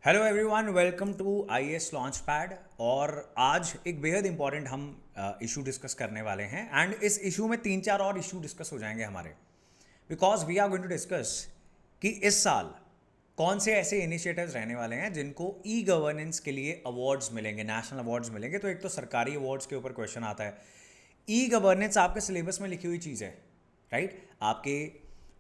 Hello everyone, welcome to IAS launch pad. और आज एक बेहद इंपॉर्टेंट हम इशू डिस्कस करने वाले हैं एंड इस इशू में तीन चार और इशू डिस्कस हो जाएंगे हमारे, because we are going to discuss कि इस साल कौन से ऐसे इनिशिएटिव्स रहने वाले हैं जिनको ई गवर्नेंस के लिए अवार्ड्स मिलेंगे, नेशनल अवार्ड्स मिलेंगे। तो एक तो सरकारी अवार्ड्स के ऊपर क्वेश्चन आता है। ई गवर्नेंस आपके सिलेबस में लिखी हुई चीज़ है, राइट? आपके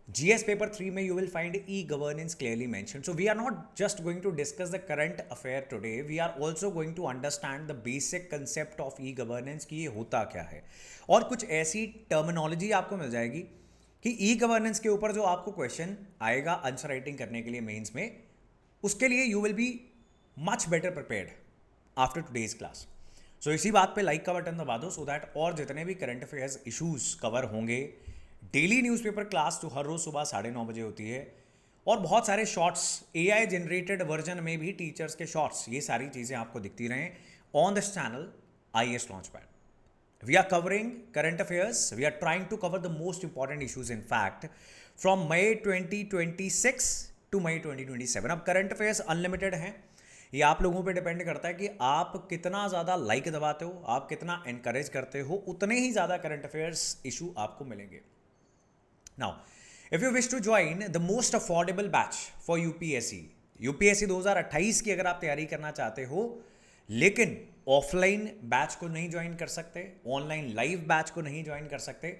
GS पेपर 3 में you will find e-governance clearly mentioned. So we are not just going to discuss the current affair today. We are also going to understand the basic concept of e-governance कि ये होता क्या है, और कुछ ऐसी terminology आपको मिल जाएगी कि e-governance के ऊपर जो आपको क्वेश्चन आएगा आंसर राइटिंग करने के लिए मेंस में, उसके लिए you will be much better prepared after today's class. So इसी बात पे लाइक का बटन दबा दो, सो दैट और जितने भी करंट अफेयर्स इश्यूज कवर होंगे, डेली न्यूज़पेपर क्लास तो हर रोज़ सुबह 9:30 बजे होती है, और बहुत सारे शॉर्ट्स AI जनरेटेड वर्जन में भी टीचर्स के शॉर्ट्स, ये सारी चीज़ें आपको दिखती रहें on this channel IAS launch pad. We are covering current affairs, we are trying to cover the most important issues in fact from May 2026 to May 2027। अब करंट अफेयर्स अनलिमिटेड हैं, ये आप लोगों पे डिपेंड करता है कि आप कितना ज़्यादा लाइक दबाते हो, आप कितना एनकरेज करते हो, उतने ही ज़्यादा करंट अफेयर्स इशू आपको मिलेंगे। Now, if you wish to join the most affordable batch for UPSC 2028 की अगर आप तैयारी करना चाहते हो, लेकिन ऑफलाइन बैच को नहीं ज्वाइन कर सकते, ऑनलाइन लाइव बैच को नहीं ज्वाइन कर सकते,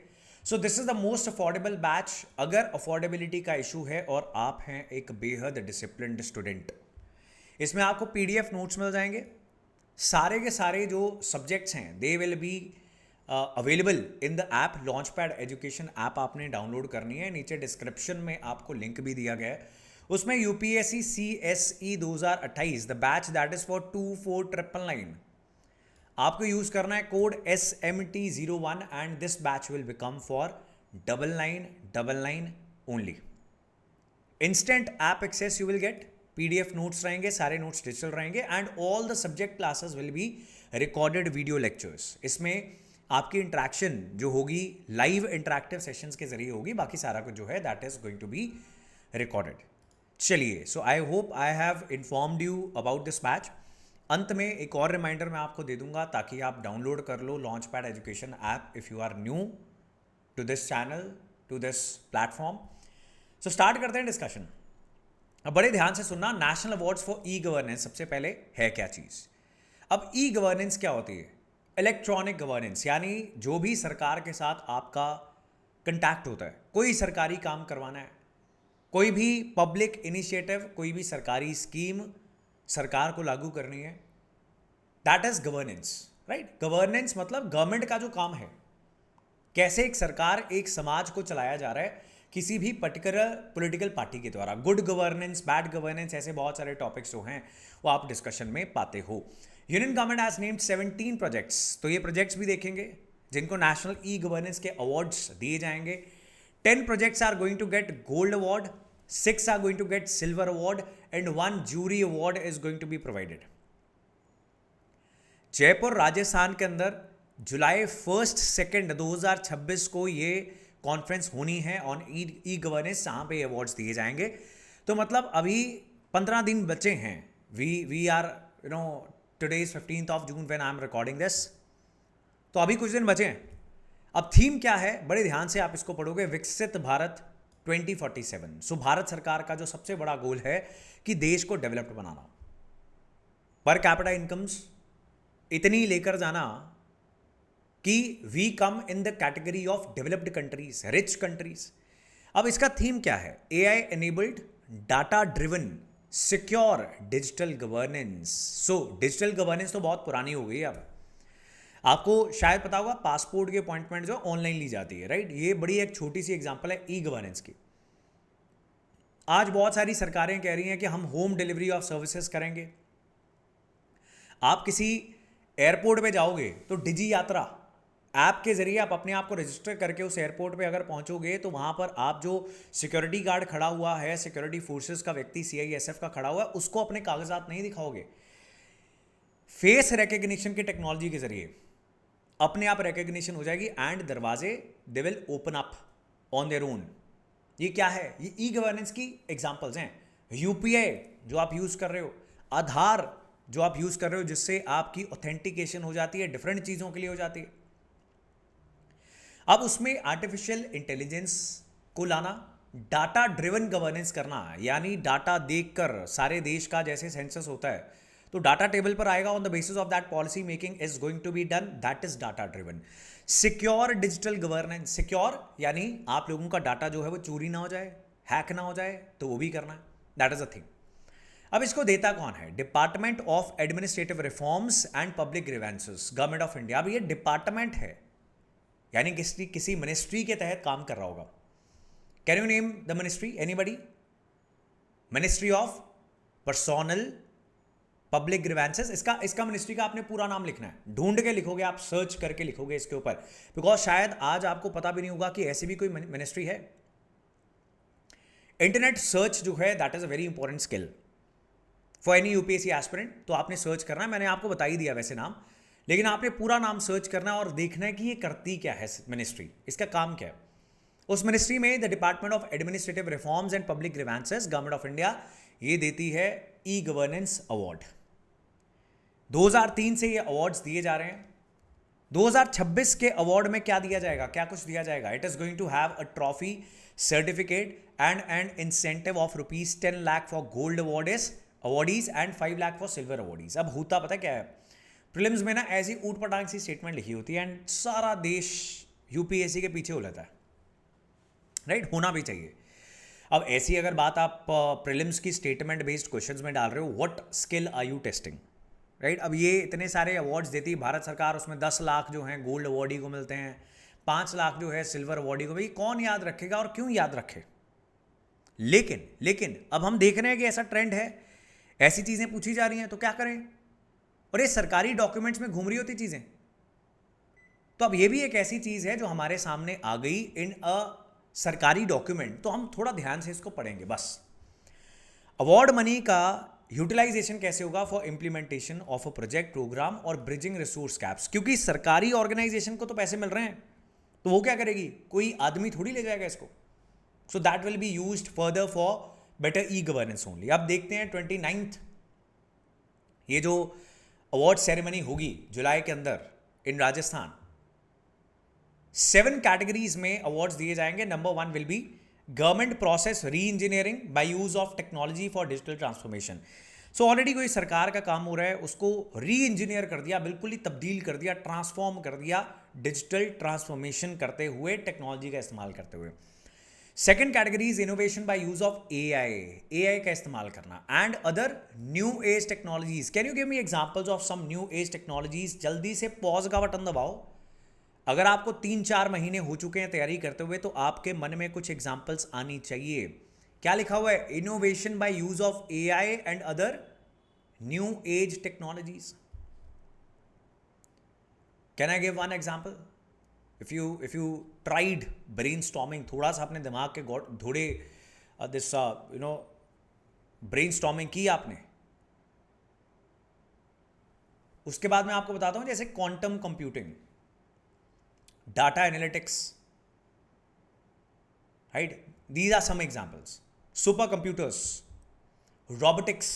so this is the most affordable batch अगर अफोर्डेबिलिटी का इशू है और आप हैं एक बेहद डिसिप्लिन्ड स्टूडेंट। इसमें आपको PDF नोट्स मिल जाएंगे, सारे के सारे जो सब्जेक्ट्स हैं they will be available in the app launch pad education app. आपने डाउनलोड करनी है, नीचे डिस्क्रिप्शन में आपको लिंक भी दिया गया है। उसमें UPSC CSE 2028 the batch that is for 24999 आपको यूज करना है code SMT01 and this batch will become for 9999 only. Instant app access you will get, PDF notes रहेंगे, सारे नोट्स डिजिटल रहेंगे, and all the subject classes will be recorded video lectures. इसमें आपकी interaction जो होगी live interactive sessions के जरिए होगी, बाकी सारा कुछ जो है that is going to be recorded. चलिए, so I hope I have informed you about this batch. अंत में एक और रिमाइंडर मैं आपको दे दूंगा ताकि आप डाउनलोड कर लो launch pad education app if you are new to this channel, to this platform. So start करते हैं डिस्कशन। अब बड़े ध्यान से सुनना, national awards for e governance सबसे पहले है क्या चीज़। अब ई गवर्नेंस क्या होती है? इलेक्ट्रॉनिक गवर्नेंस, यानी जो भी सरकार के साथ आपका कंटैक्ट होता है, कोई सरकारी काम करवाना है, कोई भी पब्लिक इनिशिएटिव, कोई भी सरकारी स्कीम सरकार को लागू करनी है, that is governance, right? Governance मतलब गवर्नमेंट का जो काम है, कैसे एक सरकार, एक समाज को चलाया जा रहा है किसी भी पर्टिकुलर पॉलिटिकल पार्टी के द्वारा। गुड गवर्नेंस, बैड गवर्नेंस, ऐसे बहुत सारे टॉपिक्स जो हैं वो आप डिस्कशन में पाते हो। Union government has named 17 projects, तो ये प्रोजेक्ट्स भी देखेंगे जिनको नेशनल ई गवर्नेंस के अवार्ड्स दिए जाएंगे। 10 projects are going to get gold award, 6 are going to get silver award, and 1 jury award is going to be provided. Jaipur Rajasthan के अंदर जुलाई 1, 2 2026 को ये कॉन्फ्रेंस होनी है ऑन ई गवर्नेंस, जहाँ पे अवार्ड्स दिए जाएंगे। तो मतलब अभी 15 दिन बचे हैं। We are today is 15th of June when I am recording this, तो अभी कुछ दिन बचे हैं। अब थीम क्या है, बड़े ध्यान से आप इसको पढ़ोगे, विकसित भारत 2047। सो भारत सरकार का जो सबसे बड़ा गोल है कि देश को डेवलप्ड बनाना, पर कैपिटा इनकम्स इतनी लेकर जाना कि we come in the category of developed countries, rich countries. अब इसका थीम क्या है? AI enabled, data driven, secure digital governance. So digital governance तो बहुत पुरानी हो गई है। अब आपको शायद पता होगा पासपोर्ट की अपॉइंटमेंट जो ऑनलाइन ली जाती है, राइट? ये बड़ी एक छोटी सी एग्जांपल है ई गवर्नेंस की। आज बहुत सारी सरकारें कह रही हैं कि हम होम डिलीवरी ऑफ सर्विसेज करेंगे। आप किसी एयरपोर्ट पे जाओगे तो डिजी यात्रा ऐप के जरिए आप अपने आप को रजिस्टर करके उस एयरपोर्ट पे अगर पहुंचोगे तो वहां पर आप जो सिक्योरिटी गार्ड खड़ा हुआ है, सिक्योरिटी फोर्सेस का व्यक्ति, CISF का खड़ा हुआ है, उसको अपने कागजात नहीं दिखाओगे। फेस रिकग्निशन की टेक्नोलॉजी के जरिए अपने आप रिकग्निशन हो जाएगी एंड दरवाजे they will open up on their own. ये क्या है? ये ई गवर्नेंस की एग्जांपल्स हैं। UPI जो आप यूज कर रहे हो, आधार जो आप यूज कर रहे हो जिससे आपकी ऑथेंटिकेशन हो जाती है, डिफरेंट चीजों के लिए हो जाती है। अब उसमें आर्टिफिशियल इंटेलिजेंस को लाना, डाटा ड्रिवन गवर्नेंस करना, यानी डाटा देखकर सारे देश का जैसे सेंसस होता है तो डाटा टेबल पर आएगा, on the basis of that policy making is going to be done, that is data driven. Secure digital governance, secure यानी आप लोगों का डाटा जो है वो चोरी ना हो जाए, हैक ना हो जाए, तो वो भी करना है, दैट इज अ थिंग। अब इसको देता कौन है? Department of administrative reforms and public grievances, government of India. अब ये डिपार्टमेंट है यानी किसी मिनिस्ट्री के तहत काम कर रहा होगा। Can you name the ministry, anybody? Ministry of personnel public grievances, इसका मिनिस्ट्री का आपने पूरा नाम लिखना है, ढूंढ के लिखोगे आप, सर्च करके लिखोगे इसके ऊपर, बिकॉज शायद आज आपको पता भी नहीं होगा कि ऐसी भी कोई मिनिस्ट्री है। इंटरनेट सर्च जो है that is a very important skill for any UPSC aspirant. तो आपने सर्च करना है, मैंने आपको बता ही दिया वैसे नाम, लेकिन आपने पूरा नाम सर्च करना है और देखना है कि ये करती क्या है मिनिस्ट्री, इसका काम क्या है। उस मिनिस्ट्री में the department of administrative reforms and public grievances, government of India, ये देती है ई गवर्नेंस अवार्ड। 2003 से ये अवार्ड्स दिए जा रहे हैं। 2026 के अवार्ड में क्या दिया जाएगा, क्या कुछ दिया जाएगा? It is going to have a trophy, certificate and an incentive of ₹10 lakh for gold awardees and 5 lakh for silver awardees. अब होता पता क्या है, प्रीलिम्स में ना ऐसी ऊट पटांग सी स्टेटमेंट लिखी होती है एंड सारा देश यूपीएससी के पीछे उलझता है, राइट? होना भी चाहिए। अब ऐसी अगर बात आप प्रीलिम्स की स्टेटमेंट बेस्ड क्वेश्चंस में डाल रहे हो, what skill are you testing, right? अब ये इतने सारे अवार्ड्स देती है भारत सरकार, उसमें 10 लाख जो हैं गोल्ड अवार्डी को मिलते हैं, 5 लाख जो है सिल्वर अवार्डी को। भाई कौन याद रखेगा और क्यों याद रखे? लेकिन अब हम देख रहे हैं कि ऐसा ट्रेंड है, ऐसी चीजें पूछी जा रही हैं, तो क्या करें? और ये सरकारी डॉक्यूमेंट्स में घूम रही होती चीजें। तो अब ये भी एक ऐसी चीज है जो हमारे सामने आ गई इन अ सरकारी डॉक्यूमेंट, तो हम थोड़ा ध्यान से इसको पढ़ेंगे बस। अवार्ड मनी का यूटिलाइजेशन कैसे होगा for implementation of a project, program और ब्रिजिंग रिसोर्स गैप्स, क्योंकि सरकारी ऑर्गेनाइजेशन को तो पैसे मिल रहे हैं, तो वो क्या करेगी? कोई आदमी थोड़ी ले जाएगा इसको। So that will be used further for better e governance only. अब देखते हैं 29th ये जो अवार्ड सेरेमनी होगी जुलाई के अंदर इन राजस्थान, 7 कैटेगरीज में अवार्ड्स दिए जाएंगे। Number 1 will be government process री engineering bye use of technology for digital transformation. So already कोई सरकार का काम हो रहा है, उसको री इंजीनियर कर दिया, बिल्कुल ही तब्दील कर दिया, ट्रांसफॉर्म कर दिया, डिजिटल ट्रांसफॉर्मेशन करते हुए, टेक्नोलॉजी का इस्तेमाल करते हुए। Second category is innovation by use of AI का इस्तेमाल करना and other new age technologies. Can you give me examples of some new age technologies? जल्दी से पॉज का बटन दबाओ। अगर आपको 3-4 महीने हो चुके हैं तैयारी करते हुए, तो आपके मन में कुछ एग्जांपल्स आनी चाहिए। क्या लिखा हुआ है? Innovation by use of AI and other new age technologies. Can I give one example? if you tried brainstorming, थोड़ा सा अपने दिमाग के थोड़े दिस ब्रेनस्टॉर्मिंग की आपने, उसके बाद मैं आपको बताता हूं, जैसे quantum computing, data analytics, right? These are some examples. Super computers, robotics.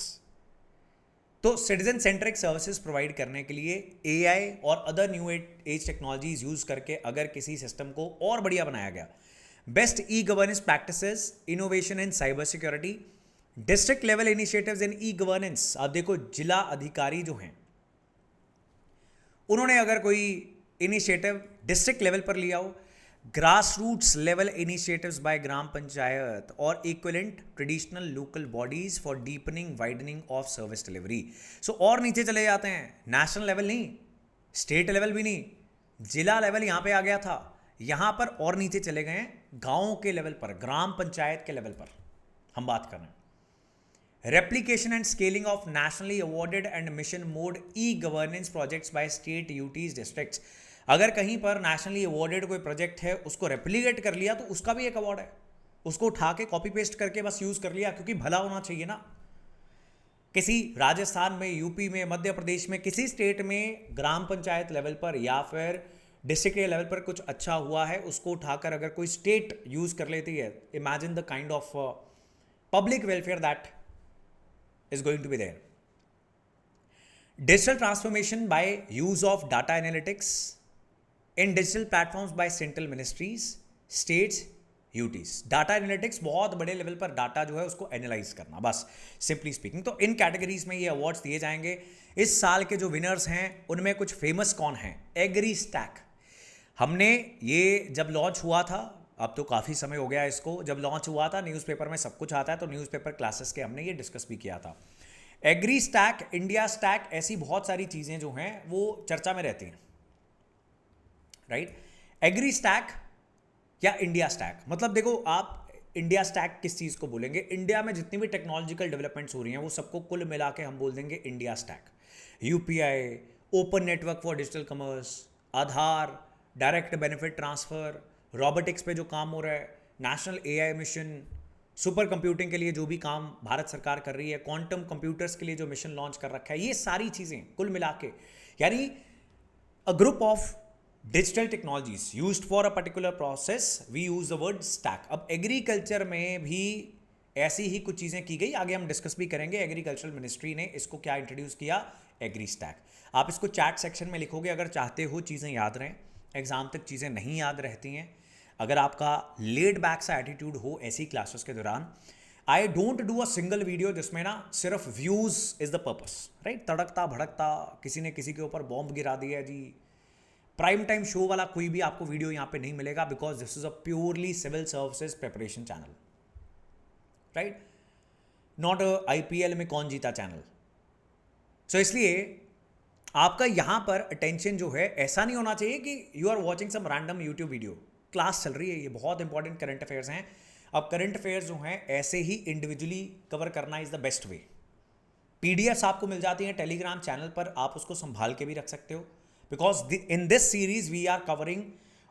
तो सिटीजन सेंट्रिक सर्विसेज प्रोवाइड करने के लिए एआई और other new age technologies use करके अगर किसी सिस्टम को और बढ़िया बनाया गया, best e governance practices, innovation in cyber security, district level initiatives in e governance. अब देखो जिला अधिकारी जो हैं, उन्होंने अगर कोई इनिशिएटिव डिस्ट्रिक्ट लेवल पर लिया हो, grass roots level initiatives by gram panchayat और equivalent traditional local bodies for deepening widening of service delivery. So और नीचे चले जाते हैं, नेशनल लेवल नहीं, स्टेट लेवल भी नहीं, जिला लेवल यहां पे आ गया था, यहां पर और नीचे चले गए गांव के लेवल पर, ग्राम पंचायत के लेवल पर हम बात कर रहे हैं। Replication and scaling of nationally awarded and mission mode e governance projects by state UTs districts. अगर कहीं पर नेशनली अवॉर्डेड कोई प्रोजेक्ट है, उसको रेप्लिकेट कर लिया, तो उसका भी एक अवार्ड है, उसको उठा के कॉपी पेस्ट करके बस यूज कर लिया, क्योंकि भला होना चाहिए ना। किसी राजस्थान में, यूपी में, मध्य प्रदेश में, किसी स्टेट में ग्राम पंचायत लेवल पर या फिर डिस्ट्रिक्ट के लेवल पर कुछ अच्छा हुआ है, उसको उठाकर अगर कोई स्टेट यूज कर लेती है, imagine the kind of public welfare that is going to be there. Digital transformation by use of data analytics in digital platforms by central ministries, states, UTs. Data analytics, बहुत बड़े level पर data जो है उसको analyse करना, बस simply speaking. तो इन categories में ये अवार्ड्स दिए जाएंगे. इस साल के जो विनर्स हैं उनमें कुछ फेमस कौन हैं? Agri stack. हमने ये जब लॉन्च हुआ था, अब तो काफ़ी समय हो गया इसको, जब लॉन्च हुआ था न्यूज़पेपर में सब कुछ आता है, तो न्यूज़पेपर क्लासेस के हमने ये डिस्कस भी किया था. एग्री स्टैक, इंडिया स्टैक, ऐसी बहुत सारी चीज़ें जो हैं वो चर्चा में रहती हैं, राइट. एग्री स्टैक या इंडिया स्टैक, मतलब देखो आप इंडिया स्टैक किस चीज़ को बोलेंगे? इंडिया में जितनी भी टेक्नोलॉजिकल डेवलपमेंट्स हो रही हैं वो सबको कुल मिला के हम बोल देंगे India stack. UPI, open network for digital commerce, Aadhaar, direct benefit transfer, robotics पे जो काम हो रहा है, national AI mission, super computing के लिए जो भी काम भारत सरकार कर रही है, क्वांटम कंप्यूटर्स के लिए जो मिशन लॉन्च कर रखा है, ये सारी चीज़ें कुल मिला के, यानी a group of digital technologies used for a particular process, we use the word stack. अब एग्रीकल्चर में भी ऐसी ही कुछ चीज़ें की गई, आगे हम डिस्कस भी करेंगे. एग्रीकल्चरल मिनिस्ट्री ने इसको क्या इंट्रोड्यूस किया? Agri stack. आप इसको चैट सेक्शन में लिखोगे अगर चाहते हो चीज़ें याद रहें. एग्जाम तक चीज़ें नहीं याद रहती हैं अगर आपका लेड बैक सा एटीट्यूड हो ऐसी क्लासेस के दौरान. I don't do a single video जिसमें ना सिर्फ views is the purpose, right. तड़कता भड़कता किसी ने किसी के ऊपर बॉम्ब गिरा दिया जी, प्राइम टाइम शो वाला कोई भी आपको वीडियो यहाँ पे नहीं मिलेगा, because this is a purely civil services preparation channel, right. Not a IPL में कौन जीता चैनल. सो इसलिए आपका यहाँ पर अटेंशन जो है ऐसा नहीं होना चाहिए कि you are watching some random YouTube video. Class चल रही है, ये बहुत इंपॉर्टेंट करंट अफेयर्स हैं. अब करंट अफेयर्स जो हैं ऐसे ही इंडिविजुअली कवर करना is the best way. PDFs आपको मिल जाती हैं टेलीग्राम चैनल पर, आप उसको संभाल के भी रख सकते हो, because in this series we are covering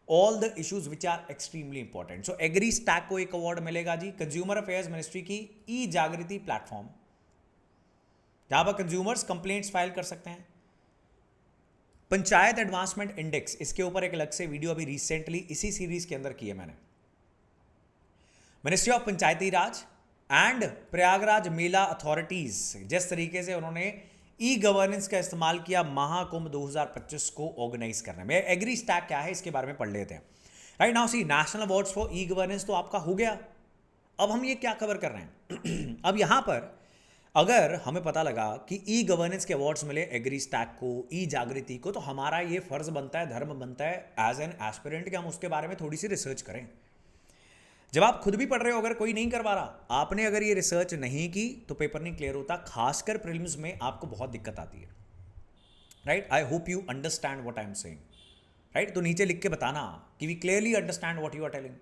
all the issues which are extremely important. So agri stack को एक अवार्ड मिलेगा जी कंज्यूमर अफेयर्स मिनिस्ट्री की ई जागृति प्लेटफॉर्म, जहां पर कंज्यूमर्स कंप्लेंट्स फाइल कर सकते हैं. पंचायत एडवांसमेंट इंडेक्स, इसके ऊपर एक अलग से वीडियो अभी रिसेंटली इसी सीरीज के अंदर की है मैंने. Ministry of Panchayati Raj and Prayagraj Mela authorities, जिस तरीके से उन्होंने ई गवर्नेंस का इस्तेमाल किया महाकुंभ 2025 को ऑर्गेनाइज करने में. एग्री स्टैक क्या है इसके बारे में पढ़ लेते हैं. Right now see, national awards for e governance तो आपका हो गया. अब हम ये क्या कवर कर रहे हैं? अब यहां पर अगर हमें पता लगा कि ई गवर्नेंस के अवार्ड्स मिले एग्री स्टैक को, ई जागृति को, तो हमारा ये फर्ज बनता है, धर्म बनता है एज एन एस्पिरेंट कि हम उसके बारे में थोड़ी सी रिसर्च करें. जब आप खुद भी पढ़ रहे हो, अगर कोई नहीं करवा रहा, आपने अगर ये रिसर्च नहीं की तो पेपर नहीं क्लियर होता. खासकर प्रीलिम्स में आपको बहुत दिक्कत आती है, right. I hope you understand what I am saying, right. तो नीचे लिख के बताना कि we clearly understand what you are telling.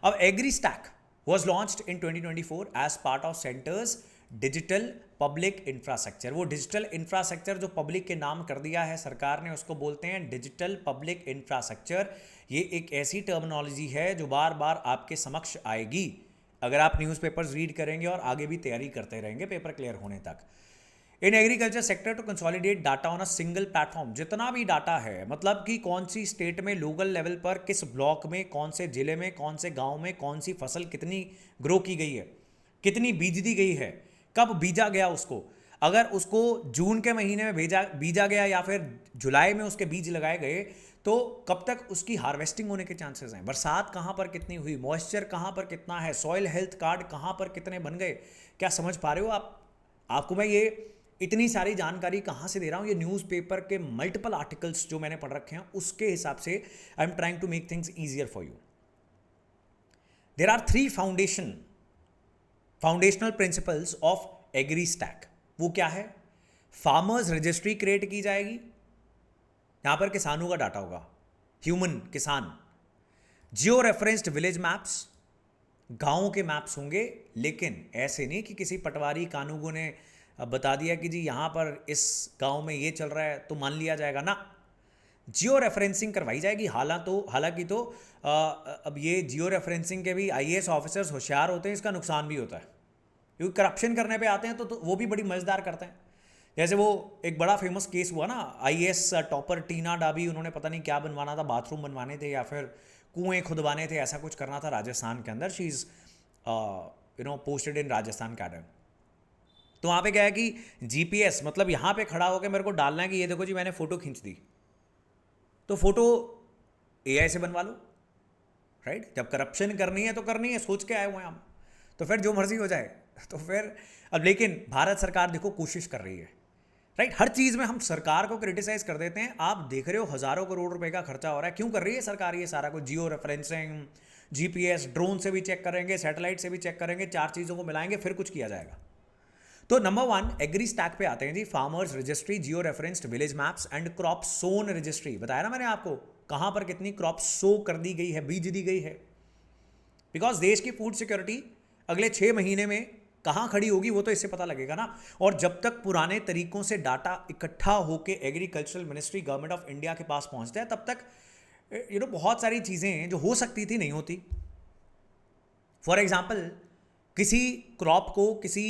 अब agri stack was launched in 2024 as part of Center's digital public infrastructure. वो डिजिटल इंफ्रास्ट्रक्चर जो public के नाम कर दिया है सरकार ने, उसको बोलते हैं डिजिटल पब्लिक इंफ्रास्ट्रक्चर. ये एक ऐसी टर्मिनोलॉजी है जो बार बार आपके समक्ष आएगी अगर आप न्यूज़पेपर्स रीड करेंगे और आगे भी तैयारी करते रहेंगे पेपर क्लियर होने तक. In agriculture sector to consolidate data on a single platform. जितना भी डाटा है, मतलब कि कौन सी स्टेट में लोकल लेवल पर किस ब्लॉक में, कौन से जिले में, कौन से गांव में कौन सी फसल कितनी ग्रो की गई है, कितनी बीज दी गई है, कब बीजा गया उसको, अगर उसको जून के महीने में बीजा गया या फिर जुलाई में उसके बीज लगाए गए, तो कब तक उसकी हार्वेस्टिंग होने के चांसेस हैं, बरसात कहाँ पर कितनी हुई, मॉइस्चर कहाँ पर कितना है, सॉइल हेल्थ कार्ड कहाँ पर कितने बन गए. क्या समझ पा रहे हो आप? आपको मैं ये इतनी सारी जानकारी कहाँ से दे रहा हूँ? ये न्यूज़पेपर के मल्टीपल आर्टिकल्स जो मैंने पढ़ रखे हैं उसके हिसाब से I am trying to make things easier for you. There are 3 foundational principles of agri stack. वो क्या है? फार्मर्स रजिस्ट्री क्रिएट की जाएगी, यहां पर किसानों का डाटा होगा, ह्यूमन किसान. जियो रेफरेंस्ड विलेज मैप्स, गांवों के मैप्स होंगे, लेकिन ऐसे नहीं कि किसी पटवारी कानूगो ने बता दिया कि जी यहाँ पर इस गांव में ये चल रहा है तो मान लिया जाएगा ना. जियो रेफरेंसिंग करवाई जाएगी. हालांकि तो अब ये जियो रेफरेंसिंग के भी आईएएस ऑफिसर्स होशियार होते हैं, इसका नुकसान भी होता है क्योंकि करप्शन करने पे आते हैं तो वो भी बड़ी मजेदार करते हैं. जैसे वो एक बड़ा फेमस केस हुआ ना, आईएएस टॉपर टीना डाबी, उन्होंने पता नहीं क्या बनवाना था, बाथरूम बनवाने थे या फिर कुएं खुदवाने थे, ऐसा कुछ करना था राजस्थान के अंदर. She is posted in Rajasthan cadre. तो वहाँ पे क्या है कि जीपीएस मतलब यहाँ पे खड़ा होकर मेरे को डालना है कि ये देखो जी मैंने फोटो खींच दी, तो फोटो एआई से बनवा लो, राइट। जब करप्शन करनी है तो करनी है, सोच के आए हुए हैं हम, तो फिर जो मर्जी हो जाए। तो फिर अब लेकिन भारत सरकार देखो कोशिश कर रही है, राइट। हर चीज में हम सरकार को क्रिटिसाइज कर देते हैं। आप देख रहे हो हजारों करोड़ रुपए का खर्चा हो रहा है, क्यों कर रही है सरकार ये सारा कुछ? जियो रेफरेंसिंग, जीपीएस, ड्रोन से भी चेक करेंगे, सैटेलाइट से भी चेक करेंगे, चार चीजों को मिलाएंगे फिर कुछ किया जाएगा। तो नंबर 1 एग्री स्टैक पे आते हैं जी। Farmers registry, geo referenced village maps and crop sown registry. बताया ना मैंने आपको कहां पर कितनी क्रॉप सो कर दी गई है, बीज दी गई है। बिकॉज देश की फूड सिक्योरिटी अगले 6 महीने में कहां खड़ी होगी वो तो इससे पता लगेगा ना। और जब तक पुराने तरीकों से डाटा इकट्ठा होकर agricultural ministry, government of India के पास पहुंचता है, तब तक बहुत सारी चीजें जो हो सकती थी नहीं होती। फॉर एग्जाम्पल किसी क्रॉप को किसी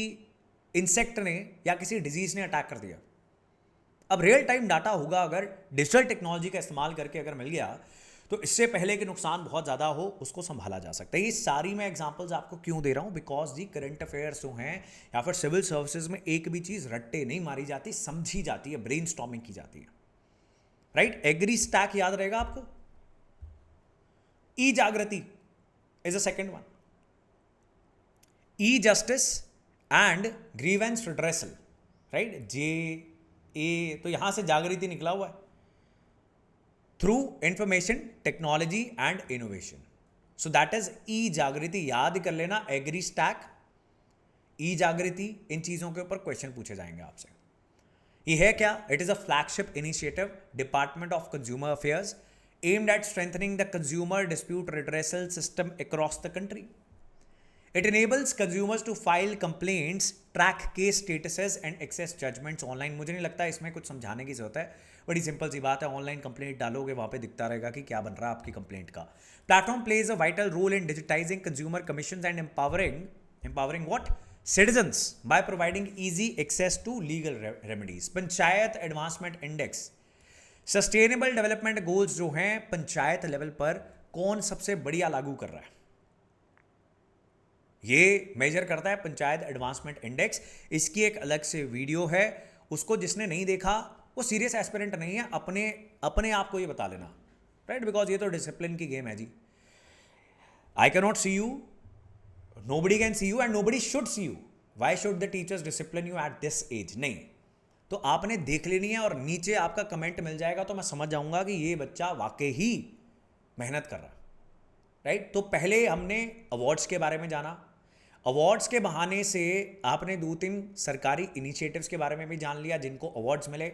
इंसेक्ट ने या किसी डिजीज ने अटैक कर दिया, अब रियल टाइम डाटा होगा, अगर डिजिटल टेक्नोलॉजी का इस्तेमाल करके अगर मिल गया तो इससे पहले कि नुकसान बहुत ज़्यादा हो उसको संभाला जा सकता है। ये सारी मैं एग्जांपल्स आपको क्यों दे रहा हूँ? बिकॉज जी करंट अफेयर्स जो हैं या फिर सिविल सर्विसेज में एक भी चीज़ रट्टे नहीं मारी जाती, समझी जाती है, ब्रेन स्टॉर्मिंग की जाती है, राइट। एग्री स्टैक याद रहेगा आपको। E Jagriti is a second one. E justice and grievance redressal, right. JA, तो यहां से जागृति निकला हुआ है। Through information technology and innovation, so that is e Jagriti. याद कर लेना, एग्री स्टैक, ई जागृति, इन चीजों के ऊपर क्वेश्चन पूछे जाएंगे आपसे। ये है क्या? It is a flagship initiative, department of consumer affairs, aimed at strengthening the consumer dispute redressal system across the country. It enables consumers to file complaints, track case statuses and access judgments online. मुझे नहीं लगता इसमें कुछ समझाने की जरूरत है, बड़ी सिंपल सी बात है। ऑनलाइन कंप्लेंट डालोगे वहाँ पे दिखता रहेगा कि क्या बन रहा है आपकी कंप्लेंट का। Platform plays a vital role in digitizing consumer commissions and empowering what? Citizens by providing easy access to legal remedies. Panchayat advancement index, sustainable development goals जो हैं पंचायत लेवल पर कौन सबसे बढ़िया लागू कर रहा है, ये मेजर करता है पंचायत एडवांसमेंट इंडेक्स। इसकी एक अलग से वीडियो है, उसको जिसने नहीं देखा वो सीरियस एस्पिरेंट नहीं है, अपने आप को ये बता लेना, राइट। बिकॉज ये तो डिसिप्लिन की गेम है जी। I can not see you, nobody can see you and nobody should see you. Why should the teachers discipline you at this age? नहीं, तो आपने देख लेनी है और नीचे आपका कमेंट मिल जाएगा तो मैं समझ जाऊंगा कि ये बच्चा वाकई ही मेहनत कर रहा है, राइट। तो पहले हमने अवार्ड्स के बारे में जाना, अवार्ड्स के बहाने से आपने 2-3 सरकारी इनिशिएटिव्स के बारे में भी जान लिया जिनको अवार्ड्स मिले।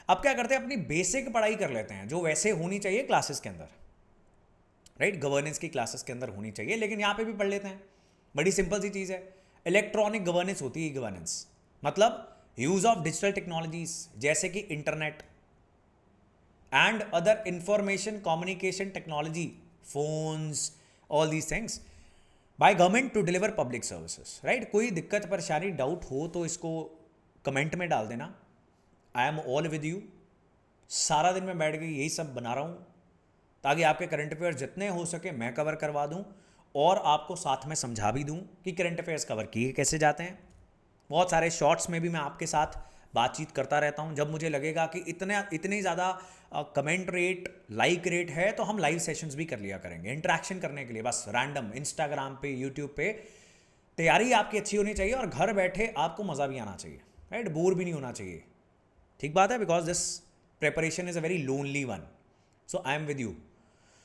अब क्या करते हैं, अपनी बेसिक पढ़ाई कर लेते हैं जो वैसे होनी चाहिए क्लासेस के अंदर, राइट। गवर्नेंस की क्लासेस के अंदर होनी चाहिए, लेकिन यहाँ पे भी पढ़ लेते हैं। बड़ी सिंपल सी चीज़ है, इलेक्ट्रॉनिक गवर्नेंस होती है गवर्नेंस, मतलब यूज ऑफ डिजिटल टेक्नोलॉजीज जैसे कि internet and other information communication technology, phones, all these things by government to deliver public services, right. कोई दिक्कत परेशानी डाउट हो तो इसको कमेंट में डाल देना। I am all with you. सारा दिन मैं बैठ के यही सब बना रहा हूँ ताकि आपके करंट अफेयर्स जितने हो सके मैं कवर करवा दूँ और आपको साथ में समझा भी दूँ कि करंट अफेयर्स कवर किए कैसे जाते हैं। बहुत सारे शॉर्ट्स में भी मैं आपके साथ बातचीत करता रहता हूँ। जब मुझे लगेगा कि इतनी ज़्यादा कमेंट रेट, लाइक रेट है तो हम लाइव सेशंस भी कर लिया करेंगे इंटरेक्शन करने के लिए, बस रैंडम इंस्टाग्राम पे, यूट्यूब पे। तैयारी आपकी अच्छी होनी चाहिए और घर बैठे आपको मज़ा भी आना चाहिए, राइट। बोर भी नहीं होना चाहिए, ठीक बात है। Because this preparation is a very lonely one, so I am with you.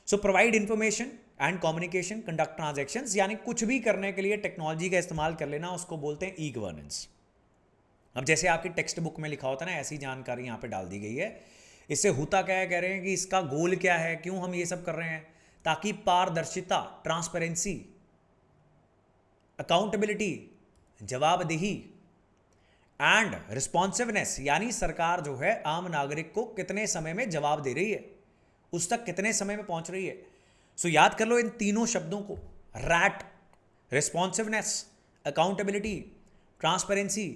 So provide information and communication, conduct transactions, यानी कुछ भी करने के लिए टेक्नोलॉजी का इस्तेमाल कर लेना, उसको बोलते हैं ई गवर्नेंस। अब जैसे आपकी टेक्स्ट बुक में लिखा होता है ना, ऐसी जानकारी यहाँ पे डाल दी गई है। इससे होता क्या है, कह रहे हैं कि इसका गोल क्या है, क्यों हम ये सब कर रहे हैं, ताकि पारदर्शिता, ट्रांसपेरेंसी, अकाउंटेबिलिटी, जवाबदेही एंड रिस्पॉन्सिवनेस, यानी सरकार जो है आम नागरिक को कितने समय में जवाब दे रही है, उस तक कितने समय में पहुंच रही है। सो याद कर लो इन तीनों शब्दों को, रैट, रिस्पॉन्सिवनेस, अकाउंटेबिलिटी, ट्रांसपेरेंसी।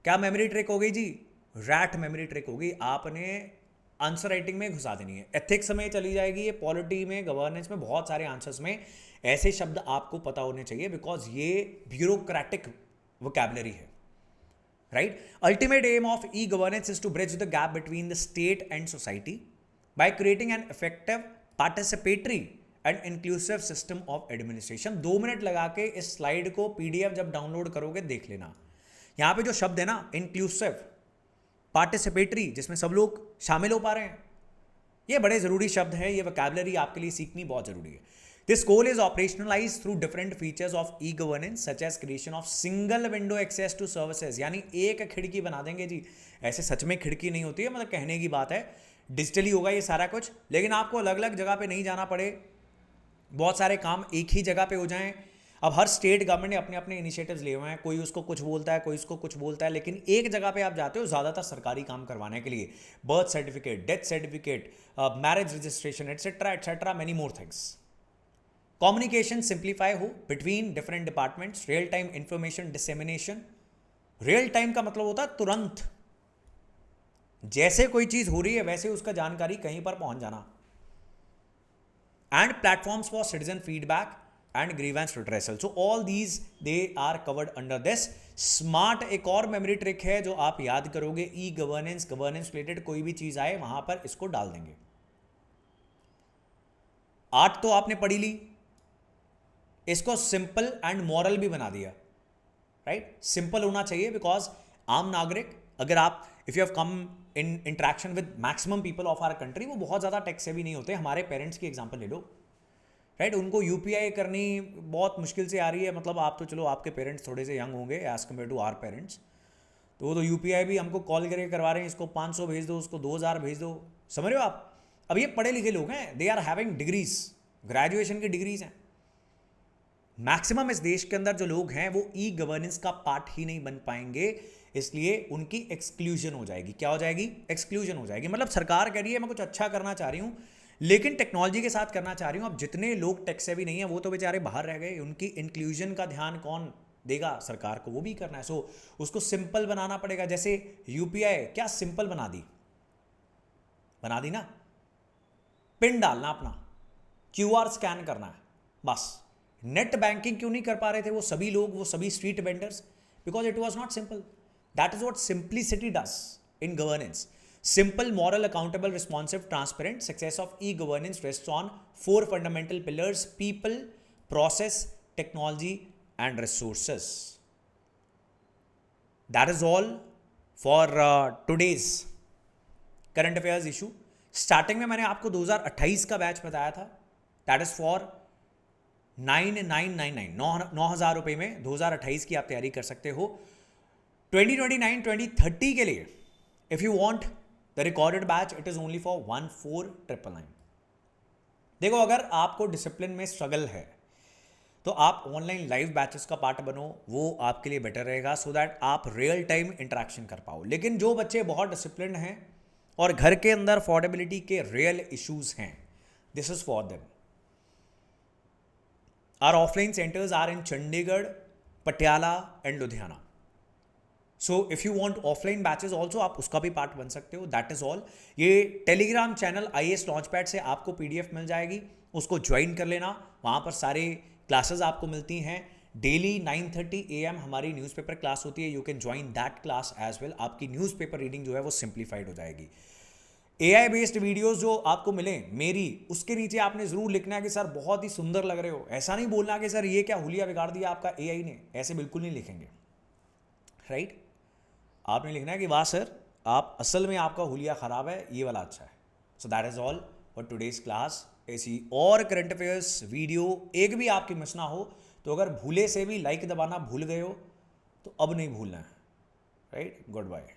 क्या मेमोरी ट्रिक हो गई जी? रैट मेमोरी ट्रिक हो गई। आपने आंसर राइटिंग में घुसा देनी है, एथिक्स में चली जाएगी, ये पॉलिटी में, गवर्नेंस में, बहुत सारे आंसर्स में ऐसे शब्द आपको पता होने चाहिए बिकॉज ये ब्यूरोक्रेटिक वोकैबुलरी है, right? Ultimate aim of e-governance is to bridge the gap between the state and society by creating an effective, participatory and inclusive system of administration. 2 minute लगा के इस स्लाइड को पीडीएफ जब download करोगे देख लेना. यहां पे जो शब्द है ना, इंक्लूसिव, पार्टिसिपेटरी, जिसमें सब लोग शामिल हो पा रहे हैं, ये बड़े जरूरी शब्द हैं. ये वोकैबुलरी आपके लिए सीखनी बहुत जरूरी है. This goal is operationalized through different features of e-governance such as creation of single window access to services. यानी एक खिड़की बना देंगे जी. ऐसे सच में खिड़की नहीं होती है, मतलब कहने की बात है. डिजिटली होगा ये सारा कुछ, लेकिन आपको अलग अलग जगह पे नहीं जाना पड़े, बहुत सारे काम एक ही जगह पे हो जाएं. अब हर स्टेट गवर्नमेंट ने अपने अपने इनिशिएटिव्स लिए हुए हैं. कोई उसको कुछ बोलता है, कोई उसको कुछ बोलता है, लेकिन एक जगह पे आप जाते हो ज़्यादातर सरकारी काम करवाने के लिए. Birth certificate, death certificate, marriage registration, etcetera etcetera, many more things. Communication simplify हो between different departments. Real time information dissemination. Real time का मतलब होता है तुरंत, जैसे कोई चीज हो रही है वैसे उसका जानकारी कहीं पर पहुंच जाना. And platforms for citizen feedback and grievance redressal. So all these they are covered under this. Smart एक और मेमोरी ट्रिक है जो आप याद करोगे. ई गवर्नेंस, गवर्नेंस रिलेटेड कोई भी चीज आए वहां पर इसको डाल देंगे. आर्ट तो आपने पढ़ी ली, इसको सिंपल एंड मॉरल भी बना दिया. राइट, सिंपल होना चाहिए बिकॉज आम नागरिक, अगर आप if you have come in interaction with maximum people of our country, वो बहुत ज़्यादा टेक से भी नहीं होते. हमारे पेरेंट्स की एग्जांपल ले लो. राइट, उनको यूपीआई करनी बहुत मुश्किल से आ रही है. मतलब आप तो चलो, आपके पेरेंट्स थोड़े से यंग होंगे as compare to our parents, तो वो तो यूपीआई भी हमको कॉल करके करवा रहे हैं. इसको 500 भेज दो, उसको 2000 भेज दो. समझ रहे हो आप? अब ये पढ़े लिखे लोग हैं, they are having degrees, graduation की डिग्रीज हैं. मैक्सिमम इस देश के अंदर जो लोग हैं वो ई गवर्नेंस का पार्ट ही नहीं बन पाएंगे, इसलिए उनकी एक्सक्लूजन हो जाएगी. क्या हो जाएगी? एक्सक्लूजन हो जाएगी. मतलब सरकार कह रही है मैं कुछ अच्छा करना चाह रही हूँ, लेकिन टेक्नोलॉजी के साथ करना चाह रही हूँ. अब जितने लोग टेक से भी नहीं है वो तो बेचारे बाहर रह गए. उनकी इंक्लूजन का ध्यान कौन देगा? सरकार को वो भी करना है. सो उसको सिंपल बनाना पड़ेगा. जैसे यूपीआई क्या सिंपल बना दी ना. पिन डालना अपना, क्यूआर स्कैन करना है, बस. नेट बैंकिंग क्यों नहीं कर पा रहे थे वो सभी लोग, वो सभी street vendors? Because it was not simple. That is what simplicity does in governance. Simple, moral, accountable, responsive, transparent. Success of e governance rests on 4 fundamental pillars: people, process, technology and resources. That is all for today's current affairs issue. Starting में मैंने आपको 2028 का batch बताया था. That is for 9,900 रुपये में 2028 की आप तैयारी कर सकते हो. 2029-2030 के लिए if you want the recorded batch, it is only for 14,999. देखो, अगर आपको डिसिप्लिन में स्ट्रगल है तो आप ऑनलाइन लाइव बैचेस का पार्ट बनो, वो आपके लिए बेटर रहेगा, सो दैट आप रियल टाइम इंटरेक्शन कर पाओ. लेकिन जो बच्चे बहुत डिसिप्लिन हैं और घर के अंदर अफोर्डेबिलिटी के रियल इश्यूज हैं, this is for them. Our offline centers are in Chandigarh, Patiala and Ludhiana. So if you want offline batches also, आप उसका भी पार्ट बन सकते हो. That is all. ये टेलीग्राम चैनल IAS लॉन्चपैड से आपको PDF मिल जाएगी, उसको ज्वाइन कर लेना. वहाँ पर सारे क्लासेस आपको मिलती हैं. डेली 9:30 AM हमारी न्यूज़पेपर क्लास होती है. You can join that class as well. आपकी न्यूज़पेपर रीडिंग जो है वो सिंप्लीफाइड हो जाएगी. AI बेस्ड वीडियोस जो आपको मिले मेरी, उसके नीचे आपने ज़रूर लिखना है कि सर बहुत ही सुंदर लग रहे हो. ऐसा नहीं बोलना कि सर ये क्या हुलिया बिगाड़ दिया आपका AI ने. ऐसे बिल्कुल नहीं लिखेंगे. राइट, आपने लिखना है कि वाह सर, आप असल में आपका हुलिया ख़राब है, ये वाला अच्छा है. So that is all for today's class. ऐसी और करंट अफेयर्स वीडियो एक भी आपकी मिस ना हो, तो अगर भूले से भी लाइक दबाना भूल गए हो तो अब नहीं भूलना है. Right, good bye.